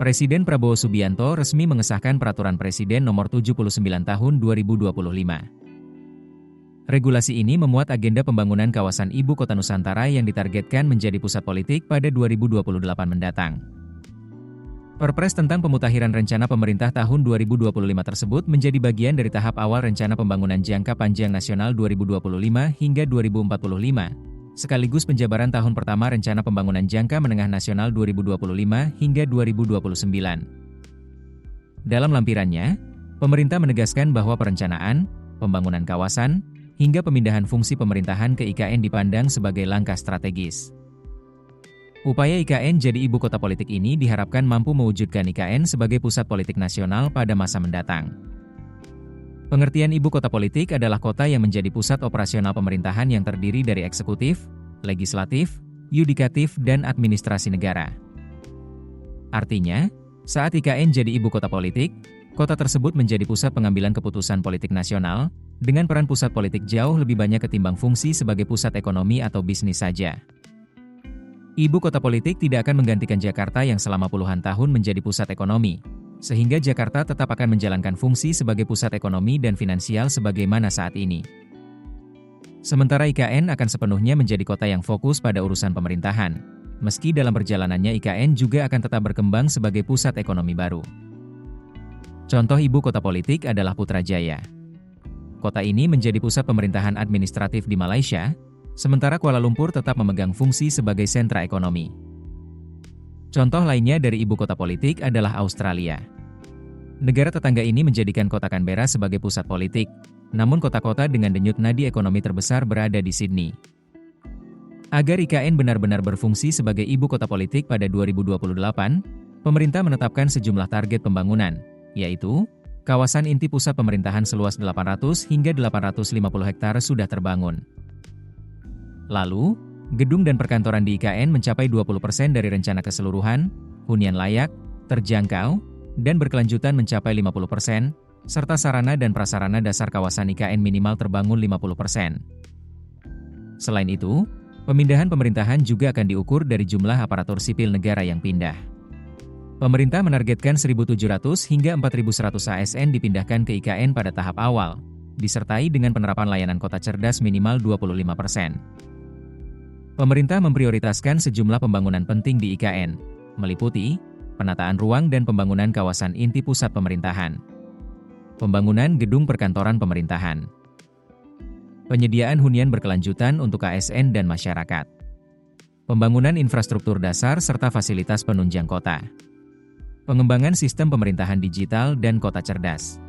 Presiden Prabowo Subianto resmi mengesahkan Peraturan Presiden Nomor 79 Tahun 2025. Regulasi ini memuat agenda pembangunan kawasan Ibu Kota Nusantara yang ditargetkan menjadi pusat politik pada 2028 mendatang. Perpres tentang pemutakhiran rencana pemerintah tahun 2025 tersebut menjadi bagian dari tahap awal Rencana Pembangunan Jangka Panjang Nasional 2025 hingga 2045, sekaligus penjabaran tahun pertama Rencana Pembangunan Jangka Menengah Nasional 2025 hingga 2029. Dalam lampirannya, pemerintah menegaskan bahwa perencanaan, pembangunan kawasan, hingga pemindahan fungsi pemerintahan ke IKN dipandang sebagai langkah strategis. Upaya IKN jadi ibu kota politik ini diharapkan mampu mewujudkan IKN sebagai pusat politik nasional pada masa mendatang. Pengertian ibu kota politik adalah kota yang menjadi pusat operasional pemerintahan yang terdiri dari eksekutif, legislatif, yudikatif, dan administrasi negara. Artinya, saat IKN jadi ibu kota politik, kota tersebut menjadi pusat pengambilan keputusan politik nasional, dengan peran pusat politik jauh lebih banyak ketimbang fungsi sebagai pusat ekonomi atau bisnis saja. Ibu kota politik tidak akan menggantikan Jakarta yang selama puluhan tahun menjadi pusat ekonomi, sehingga Jakarta tetap akan menjalankan fungsi sebagai pusat ekonomi dan finansial sebagaimana saat ini. Sementara IKN akan sepenuhnya menjadi kota yang fokus pada urusan pemerintahan, meski dalam perjalanannya IKN juga akan tetap berkembang sebagai pusat ekonomi baru. Contoh ibu kota politik adalah Putrajaya. Kota ini menjadi pusat pemerintahan administratif di Malaysia, sementara Kuala Lumpur tetap memegang fungsi sebagai sentra ekonomi. Contoh lainnya dari ibu kota politik adalah Australia. Negara tetangga ini menjadikan kota Canberra sebagai pusat politik, namun kota-kota dengan denyut nadi ekonomi terbesar berada di Sydney. Agar IKN benar-benar berfungsi sebagai ibu kota politik pada 2028, pemerintah menetapkan sejumlah target pembangunan, yaitu kawasan inti pusat pemerintahan seluas 800 hingga 850 hektar sudah terbangun. Lalu, gedung dan perkantoran di IKN mencapai 20% dari rencana keseluruhan, hunian layak, terjangkau, dan berkelanjutan mencapai 50%, serta sarana dan prasarana dasar kawasan IKN minimal terbangun 50%. Selain itu, pemindahan pemerintahan juga akan diukur dari jumlah aparatur sipil negara yang pindah. Pemerintah menargetkan 1.700 hingga 4.100 ASN dipindahkan ke IKN pada tahap awal, disertai dengan penerapan layanan kota cerdas minimal 25%. Pemerintah memprioritaskan sejumlah pembangunan penting di IKN, meliputi penataan ruang dan pembangunan kawasan inti pusat pemerintahan, pembangunan gedung perkantoran pemerintahan, penyediaan hunian berkelanjutan untuk ASN dan masyarakat, pembangunan infrastruktur dasar serta fasilitas penunjang kota, pengembangan sistem pemerintahan digital dan kota cerdas.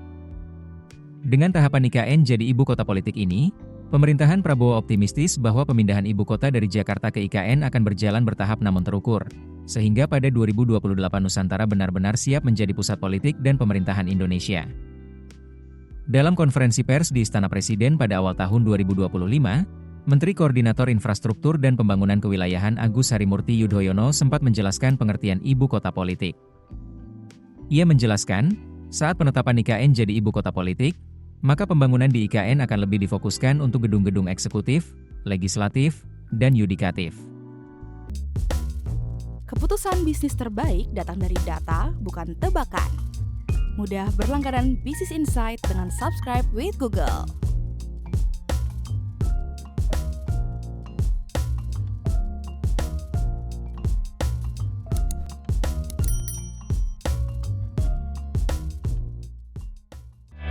Dengan tahapan IKN jadi ibu kota politik ini, pemerintahan Prabowo optimistis bahwa pemindahan ibu kota dari Jakarta ke IKN akan berjalan bertahap namun terukur, sehingga pada 2028 Nusantara benar-benar siap menjadi pusat politik dan pemerintahan Indonesia. Dalam konferensi pers di Istana Presiden pada awal tahun 2025, Menteri Koordinator Infrastruktur dan Pembangunan Kewilayahan Agus Harimurti Yudhoyono sempat menjelaskan pengertian ibu kota politik. Ia menjelaskan, saat penetapan IKN jadi ibu kota politik, maka pembangunan di IKN akan lebih difokuskan untuk gedung-gedung eksekutif, legislatif, dan yudikatif. Keputusan bisnis terbaik datang dari data, bukan tebakan. Mudah berlangganan Business Insight dengan subscribe with Google.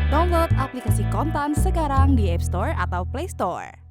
Download aplikasi Kontan sekarang di App Store atau Play Store.